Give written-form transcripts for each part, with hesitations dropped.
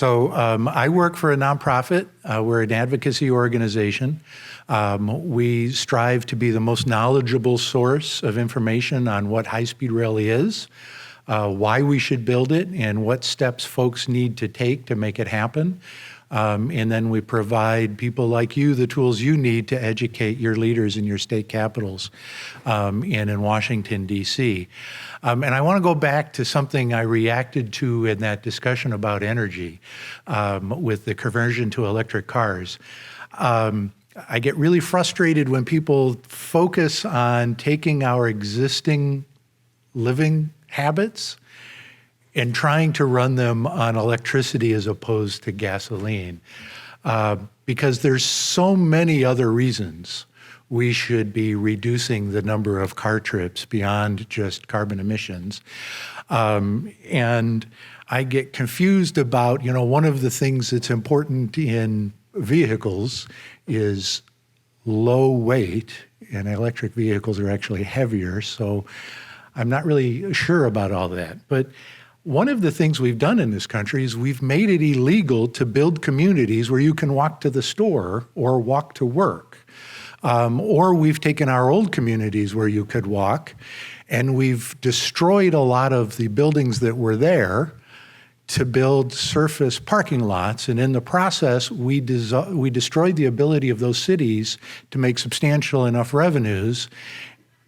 I work for a nonprofit. We're an advocacy organization. We strive to be the most knowledgeable source of information on what high-speed rail is, why we should build it, and what steps folks need to take to make it happen. And then we provide people like you the tools you need to educate your leaders in your state capitals and in Washington, D.C. And I want to go back to something I reacted to in that discussion about energy with the conversion to electric cars. I get really frustrated when people focus on taking our existing living habits and trying to run them on electricity as opposed to gasoline. Because there's so many other reasons we should be reducing the number of car trips beyond just carbon emissions. And I get confused about, one of the things that's important in vehicles is low weight, and electric vehicles are actually heavier, so I'm not really sure about all that. But one of the things we've done in this country is we've made it illegal to build communities where you can walk to the store or walk to work. Or we've taken our old communities where you could walk, and we've destroyed a lot of the buildings that were there to build surface parking lots. And in the process, we destroyed the ability of those cities to make substantial enough revenues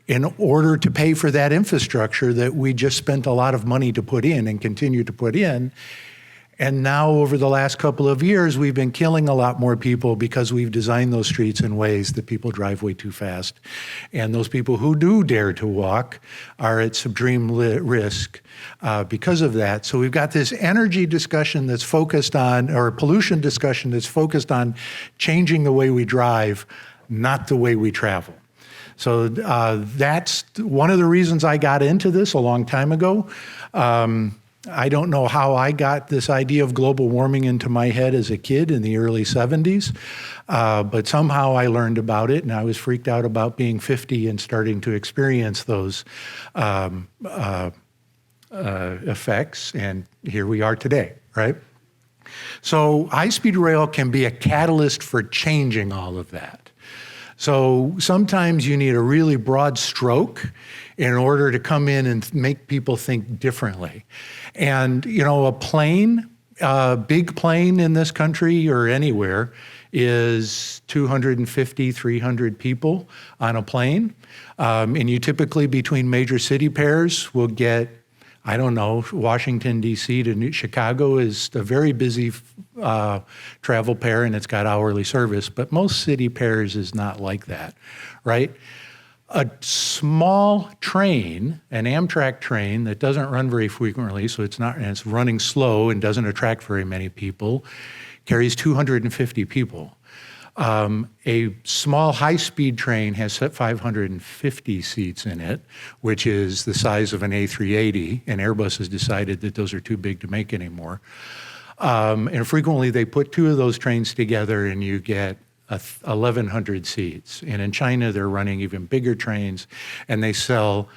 in order to pay for that infrastructure that we just spent a lot of money to put in and continue to put in. And now over the last couple of years, we've been killing a lot more people because we've designed those streets in ways that people drive way too fast. And those people who do dare to walk are at supreme risk because of that. So we've got this energy discussion that's focused on, or pollution discussion that's focused on changing the way we drive, not the way we travel. So that's one of the reasons I got into this a long time ago. I don't know how I got this idea of global warming into my head as a kid in the early 70s, but somehow I learned about it, and I was freaked out about being 50 and starting to experience those effects, and here we are today, right? So high-speed rail can be a catalyst for changing all of that. So sometimes you need a really broad stroke in order to come in and make people think differently. And, a plane, a big plane in this country or anywhere is 250, 300 people on a plane. And you typically, between major city pairs, will get, Washington, D.C. to Chicago is a very busy travel pair, and it's got hourly service, but most city pairs is not like that, right? A small train, an Amtrak train that doesn't run very frequently, so it's running slow and doesn't attract very many people, carries 250 people. A small high-speed train has 550 seats in it, which is the size of an A380, and Airbus has decided that those are too big to make anymore. And frequently they put two of those trains together and you get 1,100 seats. And in China, they're running even bigger trains, and they sell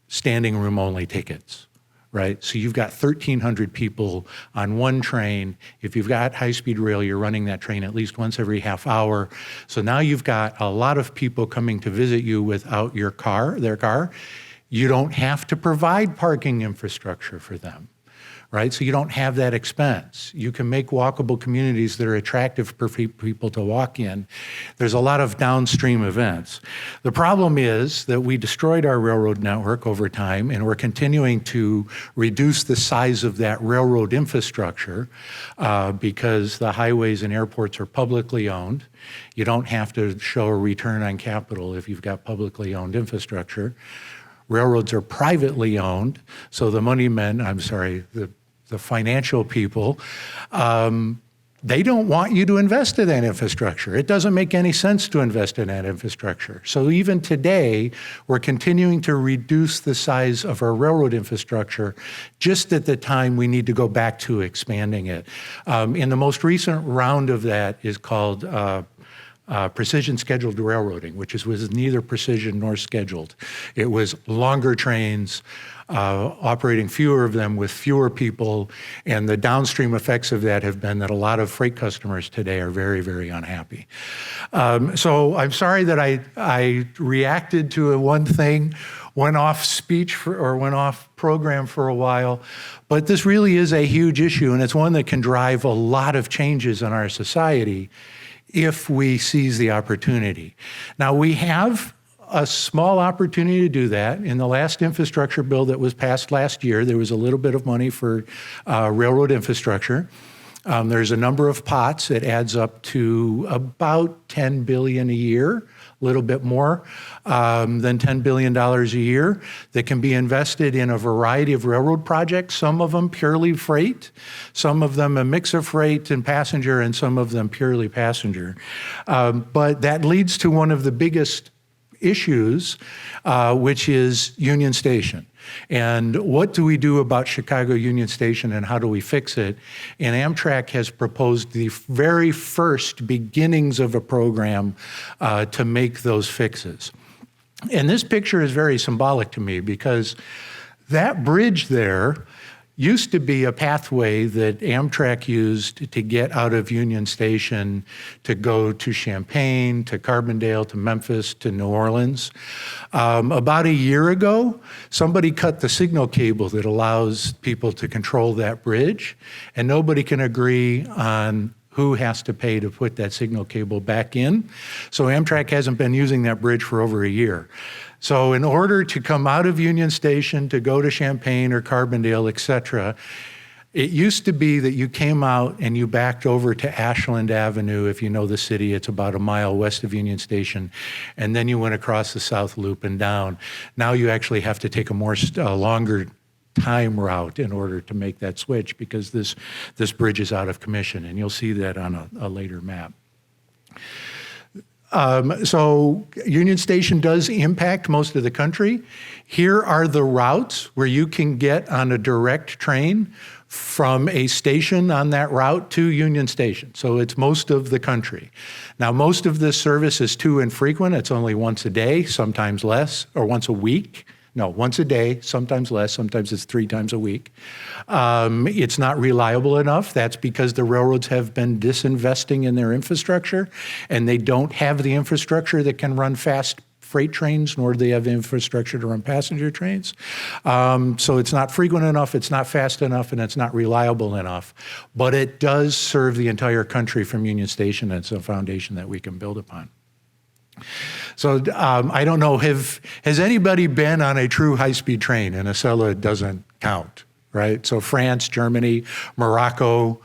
standing room only tickets. Right? So you've got 1,300 people on one train. If you've got high-speed rail, you're running that train at least once every half hour. So now you've got a lot of people coming to visit you without their car. You don't have to provide parking infrastructure for them, right? So you don't have that expense. You can make walkable communities that are attractive for people to walk in. There's a lot of downstream events. The problem is that we destroyed our railroad network over time, and we're continuing to reduce the size of that railroad infrastructure because the highways and airports are publicly owned. You don't have to show a return on capital if you've got publicly owned infrastructure. Railroads are privately owned, so the the financial people, they don't want you to invest in that infrastructure. It doesn't make any sense to invest in that infrastructure. So even today, we're continuing to reduce the size of our railroad infrastructure just at the time we need to go back to expanding it. And the most recent round of that is called precision scheduled railroading, which was neither precision nor scheduled. It was longer trains, operating fewer of them with fewer people, and the downstream effects of that have been that a lot of freight customers today are very, very unhappy. So I'm sorry that I reacted to a one thing, went off speech or went off program for a while, but this really is a huge issue, and it's one that can drive a lot of changes in our society if we seize the opportunity. Now, we have a small opportunity to do that. In the last infrastructure bill that was passed last year, there was a little bit of money for railroad infrastructure. There's a number of pots. It adds up to about $10 billion a year, a little bit more than $10 billion a year that can be invested in a variety of railroad projects, some of them purely freight, some of them a mix of freight and passenger, and some of them purely passenger. But that leads to one of the biggest issues, which is Union Station. And what do we do about Chicago Union Station, and how do we fix it? And Amtrak has proposed the very first beginnings of a program to make those fixes. And this picture is very symbolic to me because that bridge there used to be a pathway that Amtrak used to get out of Union Station to go to Champaign, to Carbondale, to Memphis, to New Orleans. About a year ago, somebody cut the signal cable that allows people to control that bridge, and nobody can agree on who has to pay to put that signal cable back in. So Amtrak hasn't been using that bridge for over a year. So in order to come out of Union Station to go to Champaign or Carbondale, et cetera, it used to be that you came out and you backed over to Ashland Avenue. If you know the city, it's about a mile west of Union Station. And then you went across the South Loop and down. Now you actually have to take a longer time route in order to make that switch because this bridge is out of commission. And you'll see that on a later map. So Union Station does impact most of the country. Here are the routes where you can get on a direct train from a station on that route to Union Station. So it's most of the country. Now, most of this service is too infrequent. It's only once a day, sometimes less, or once a week. No, once a day, sometimes less, sometimes it's 3 times a week. It's not reliable enough. That's because the railroads have been disinvesting in their infrastructure, and they don't have the infrastructure that can run fast freight trains, nor do they have the infrastructure to run passenger trains. So it's not frequent enough, it's not fast enough, and it's not reliable enough. But it does serve the entire country from Union Station, and it's a foundation that we can build upon. So I don't know, has anybody been on a true high-speed train? And Acela doesn't count, right? So France, Germany, Morocco,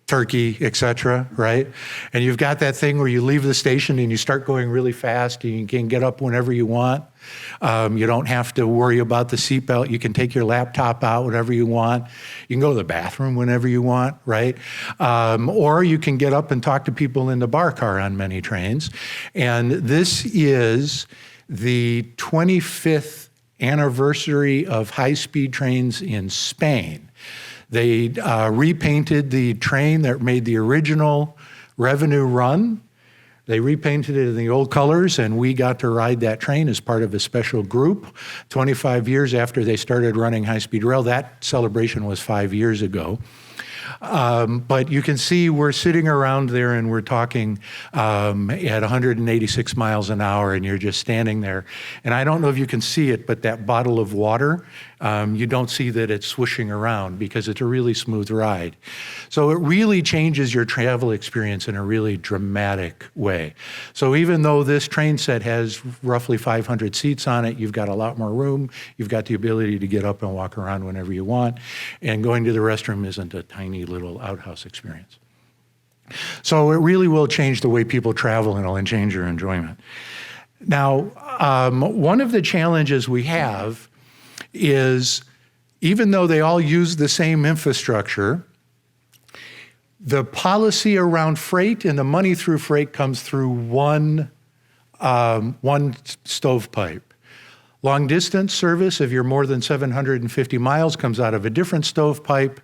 Turkey, et cetera, right? And you've got that thing where you leave the station and you start going really fast and you can get up whenever you want. You don't have to worry about the seatbelt. You can take your laptop out whenever you want. You can go to the bathroom whenever you want, right? Or you can get up and talk to people in the bar car on many trains. And this is the 25th anniversary of high-speed trains in Spain. They repainted the train that made the original Revenue Run. They repainted it in the old colors, and we got to ride that train as part of a special group 25 years after they started running high-speed rail. That celebration was 5 years ago. But you can see we're sitting around there and we're talking at 186 miles an hour, and you're just standing there. And I don't know if you can see it, but that bottle of water, you don't see that it's swooshing around because it's a really smooth ride. So it really changes your travel experience in a really dramatic way. So even though this train set has roughly 500 seats on it, you've got a lot more room. You've got the ability to get up and walk around whenever you want. And going to the restroom isn't a tiny little outhouse experience. So it really will change the way people travel, and it'll change your enjoyment. Now, one of the challenges we have is, even though they all use the same infrastructure, the policy around freight and the money through freight comes through one stovepipe. Long distance service, if you're more than 750 miles, comes out of a different stovepipe.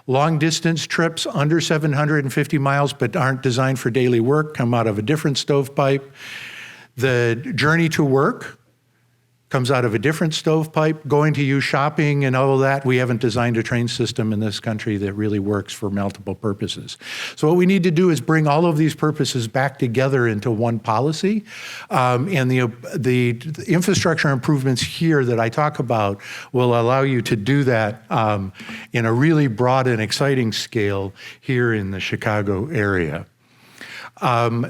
Long distance trips under 750 miles but aren't designed for daily work come out of a different stovepipe. The journey to work comes out of a different stovepipe. Going to you shopping and all of that, we haven't designed a train system in this country that really works for multiple purposes. So what we need to do is bring all of these purposes back together into one policy. And the infrastructure improvements here that I talk about will allow you to do that in a really broad and exciting scale here in the Chicago area.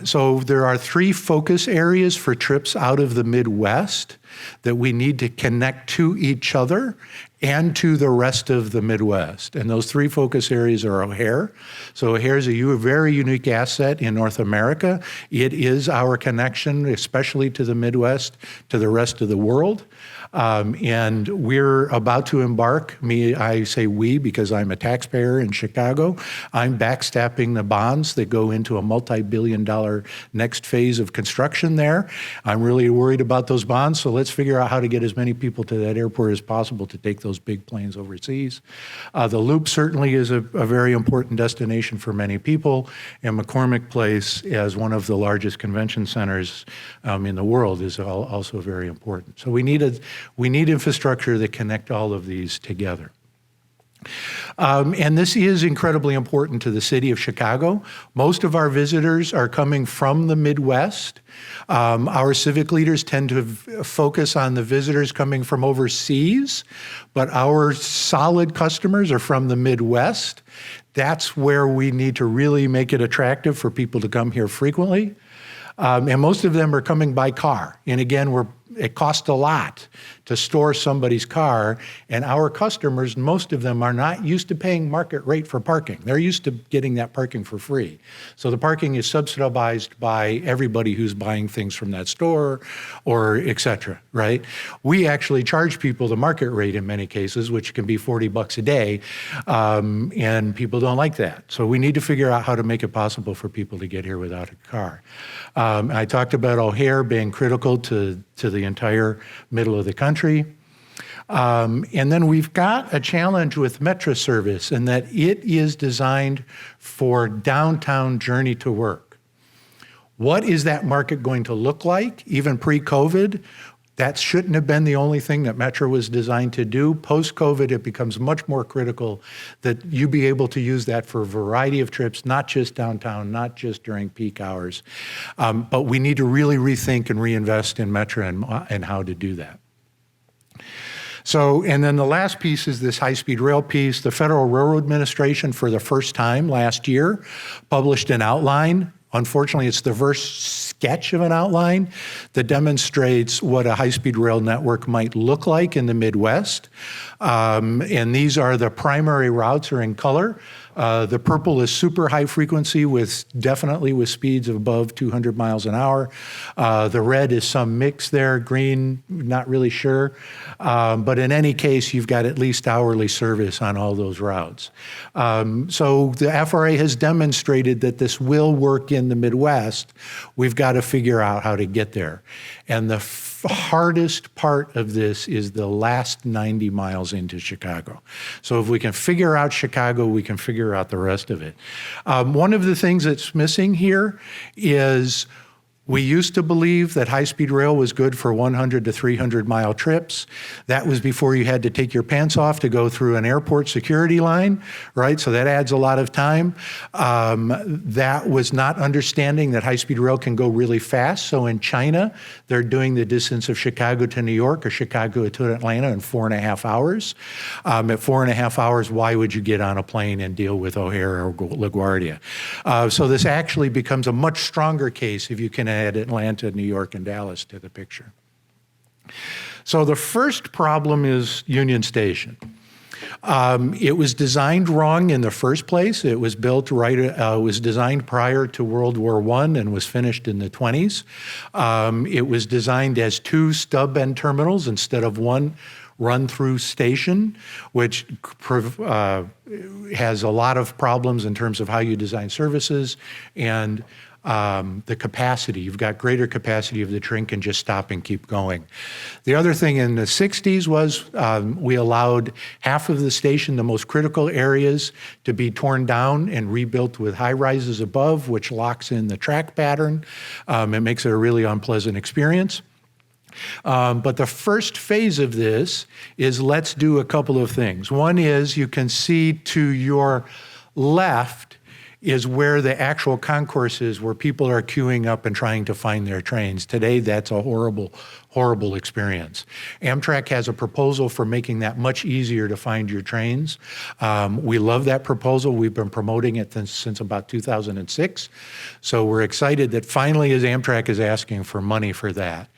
So there are 3 focus areas for trips out of the Midwest that we need to connect to each other and to the rest of the Midwest. And those 3 focus areas are O'Hare. So O'Hare is a very unique asset in North America. It is our connection, especially to the Midwest, to the rest of the world. And we're about to embark, I say we because I'm a taxpayer in Chicago. I'm backstopping the bonds that go into a multi-billion-dollar next phase of construction there. I'm really worried about those bonds, so let's figure out how to get as many people to that airport as possible to take those big planes overseas. The Loop certainly is a very important destination for many people, and McCormick Place, as one of the largest convention centers in the world, is also very important. So we need infrastructure that connect all of these together. And this is incredibly important to the city of Chicago. Most of our visitors are coming from the Midwest. Our civic leaders tend to focus on the visitors coming from overseas, but our solid customers are from the Midwest. That's where we need to really make it attractive for people to come here frequently. And most of them are coming by car. And again, it costs a lot to store somebody's car, and our customers, most of them are not used to paying market rate for parking. They're used to getting that parking for free. So the parking is subsidized by everybody who's buying things from that store or et cetera, right? We actually charge people the market rate in many cases, which can be $40 a day, and people don't like that. So we need to figure out how to make it possible for people to get here without a car. I talked about O'Hare being critical to the entire middle of the country. And then we've got a challenge with Metro service in that it is designed for downtown journey to work. What is that market going to look like? Even pre-COVID, that shouldn't have been the only thing that Metro was designed to do. Post-COVID, it becomes much more critical that you be able to use that for a variety of trips, not just downtown, not just during peak hours. But we need to really rethink and reinvest in Metro and how to do that. So, and then the last piece is this high-speed rail piece. The Federal Railroad Administration, for the first time last year, published an outline. Unfortunately, it's the first sketch of an outline that demonstrates what a high-speed rail network might look like in the Midwest. And these are the primary routes are in color. The purple is super high frequency definitely with speeds of above 200 miles an hour. The red is some mix there, green, not really sure. But in any case, you've got at least hourly service on all those routes. So the FRA has demonstrated that this will work in the Midwest. We've got to figure out how to get there. And the hardest part of this is the last 90 miles into Chicago. So if we can figure out Chicago, we can figure out the rest of it. One of the things that's missing here is we used to believe that high-speed rail was good for 100 to 300-mile trips. That was before you had to take your pants off to go through an airport security line, right? So that adds a lot of time. That was not understanding that high-speed rail can go really fast. So in China, they're doing the distance of Chicago to New York or Chicago to Atlanta in 4.5 hours. At 4.5 hours, why would you get on a plane and deal with O'Hare or LaGuardia? So this actually becomes a much stronger case if you can add Atlanta, New York, and Dallas to the picture. So the first problem is Union Station. It was designed wrong in the first place. It was built was designed prior to World War I and was finished in the 20s. It was designed as 2 stub end terminals instead of 1 run-through station, which has a lot of problems in terms of how you design services and the capacity. You've got greater capacity of the train can just stop and keep going. The other thing in the 60s was we allowed half of the station, the most critical areas, to be torn down and rebuilt with high rises above, which locks in the track pattern. It makes it a really unpleasant experience. But the first phase of this is let's do a couple of things. One is you can see to your left is where the actual concourse is, where people are queuing up and trying to find their trains. Today, that's a horrible, horrible experience. Amtrak has a proposal for making that much easier to find your trains. We love that proposal. We've been promoting it since about 2006. So we're excited that finally Amtrak is asking for money for that.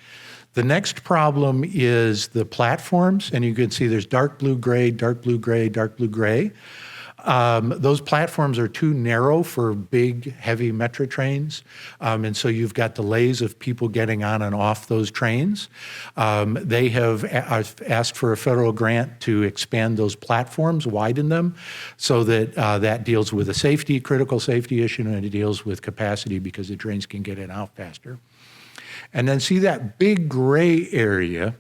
The next problem is the platforms, and you can see there's dark blue, gray, dark blue, gray, dark blue, gray. Those platforms are too narrow for big, heavy metro trains, and so you've got delays of people getting on and off those trains. They have asked for a federal grant to expand those platforms, widen them, so that that deals with a safety, critical safety issue, and it deals with capacity because the trains can get in and out faster. And then see that big gray area.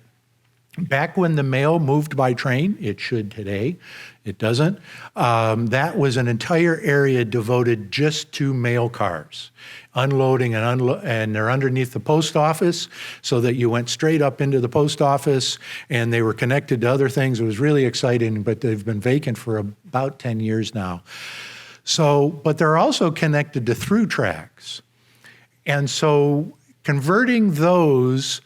Back when the mail moved by train, it should today, it doesn't, that was an entire area devoted just to mail cars, unloading and they're underneath the post office so that you went straight up into the post office and they were connected to other things. It was really exciting, but they've been vacant for about 10 years now. So, but they're also connected to through tracks. And so converting those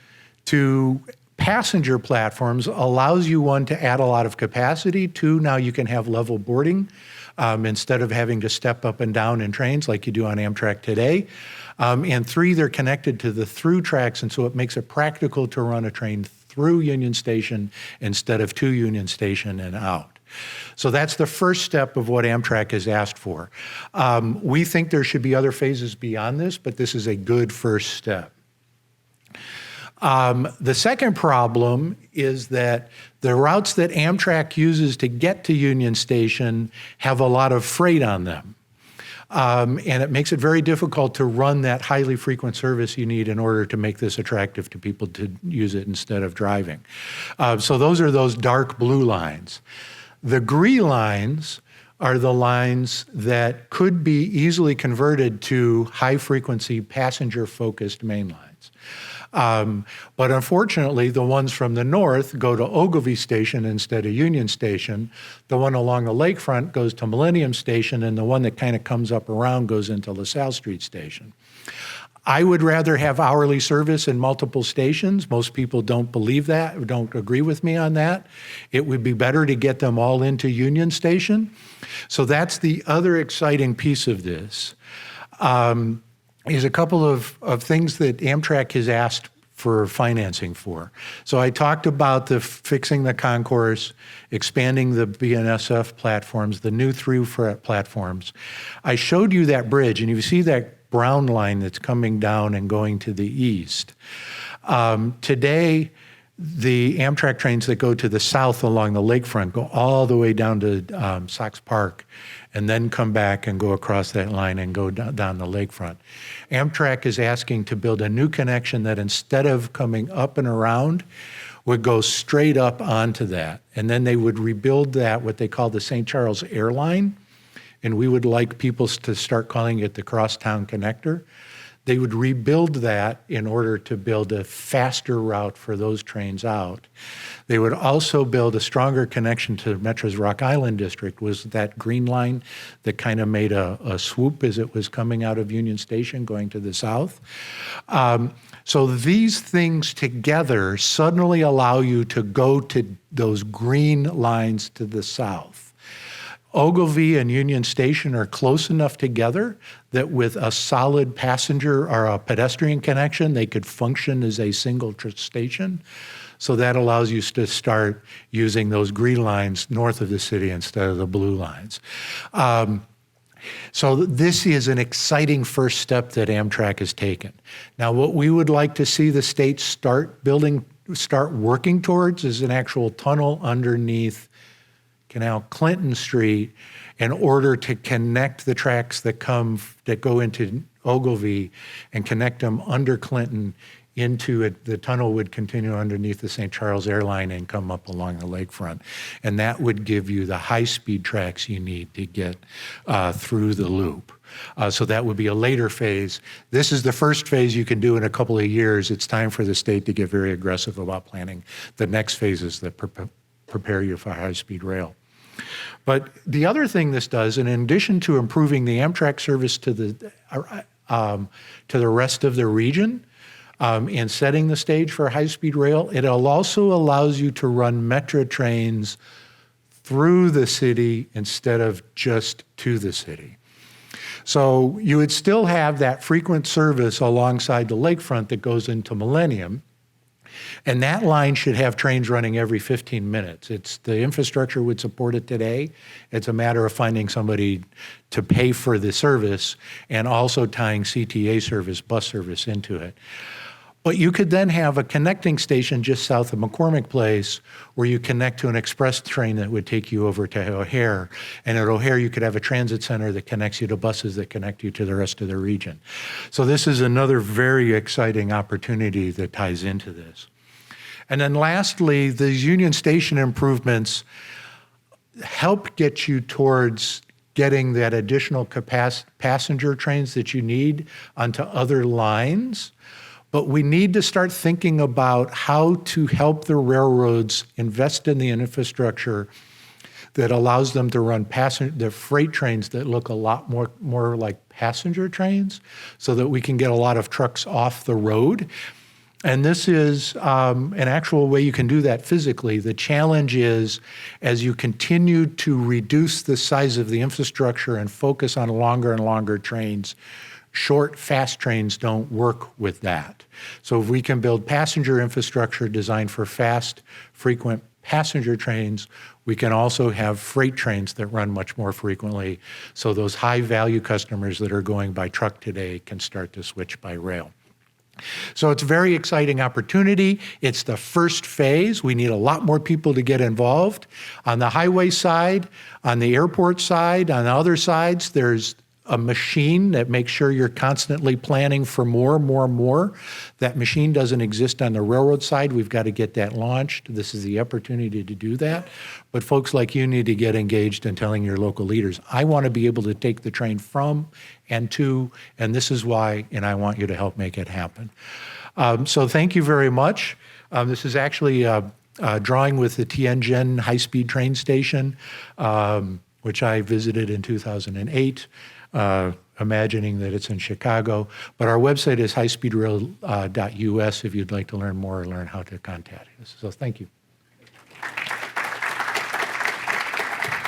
to passenger platforms allows you, one, to add a lot of capacity. Two, now you can have level boarding instead of having to step up and down in trains like you do on Amtrak today. And three, they're connected to the through tracks, and so it makes it practical to run a train through Union Station instead of to Union Station and out. So that's the first step of what Amtrak has asked for. We think there should be other phases beyond this, but this is a good first step. The second problem is that the routes that Amtrak uses to get to Union Station have a lot of freight on them. And it makes it very difficult to run that highly frequent service you need in order to make this attractive to people to use it instead of driving. So those are those dark blue lines. The green lines are the lines that could be easily converted to high-frequency, passenger-focused main lines. But unfortunately, the ones from the north go to Ogilvie Station instead of Union Station. The one along the lakefront goes to Millennium Station, and the one that kind of comes up around goes into LaSalle Street Station. I would rather have hourly service in multiple stations. Most people don't believe that, or don't agree with me on that. It would be better to get them all into Union Station. So that's the other exciting piece of this. Is a couple of things that Amtrak has asked for financing for. So I talked about the fixing the concourse, expanding the BNSF platforms, the new through platforms. I showed you that bridge, and you see that brown line that's coming down and going to the east. Today, the Amtrak trains that go to the south along the lakefront go all the way down to Sox Park and then come back and go across that line and go down the lakefront. Amtrak is asking to build a new connection that instead of coming up and around, would go straight up onto that. And then they would rebuild that, what they call the St. Charles Airline, and we would like people to start calling it the Crosstown Connector. They would rebuild that in order to build a faster route for those trains out. They would also build a stronger connection to Metro's Rock Island District, was that green line that kind of made a swoop as it was coming out of Union Station going to the south. So these things together suddenly allow you to go to those green lines to the south. Ogilvie and Union Station are close enough together that with a solid passenger or a pedestrian connection, they could function as a single station. So that allows you to start using those green lines north of the city instead of the blue lines. So this is an exciting first step that Amtrak has taken. Now, what we would like to see the state start working towards is an actual tunnel underneath Canal Clinton Street in order to connect the tracks that go into Ogilvie and connect them under Clinton into it. The tunnel would continue underneath the St. Charles airline and come up along the lakefront. And that would give you the high-speed tracks you need to get through the loop. So that would be a later phase. This is the first phase you can do in a couple of years. It's time for the state to get very aggressive about planning the next phases that prepare you for high-speed rail. But the other thing this does, in addition to improving the Amtrak service to the rest of the region, and setting the stage for high-speed rail, it also allows you to run metro trains through the city instead of just to the city. So you would still have that frequent service alongside the lakefront that goes into Millennium, and that line should have trains running every 15 minutes. The infrastructure would support it today. It's a matter of finding somebody to pay for the service and also tying CTA service, bus service into it. But you could then have a connecting station just south of McCormick Place where you connect to an express train that would take you over to O'Hare. And at O'Hare, you could have a transit center that connects you to buses that connect you to the rest of the region. So this is another very exciting opportunity that ties into this. And then lastly, these Union Station improvements help get you towards getting that additional passenger trains that you need onto other lines. But we need to start thinking about how to help the railroads invest in the infrastructure that allows them to run the freight trains that look a lot more like passenger trains so that we can get a lot of trucks off the road. And this is an actual way you can do that physically. The challenge is, as you continue to reduce the size of the infrastructure and focus on longer and longer trains, short, fast trains don't work with that. So if we can build passenger infrastructure designed for fast, frequent passenger trains, we can also have freight trains that run much more frequently. So those high-value customers that are going by truck today can start to switch by rail. So it's a very exciting opportunity. It's the first phase. We need a lot more people to get involved. On the highway side, on the airport side, on the other sides, there's a machine that makes sure you're constantly planning for more. That machine doesn't exist on the railroad side. We've got to get that launched. This is the opportunity to do that. But folks like you need to get engaged in telling your local leaders, I want to be able to take the train from and to, and this is why, and I want you to help make it happen. So thank you very much. This is actually a drawing with the Tianjin high-speed train station, which I visited in 2008. Imagining that it's in Chicago. But our website is highspeedrail.us if you'd like to learn more or learn how to contact us. So thank you.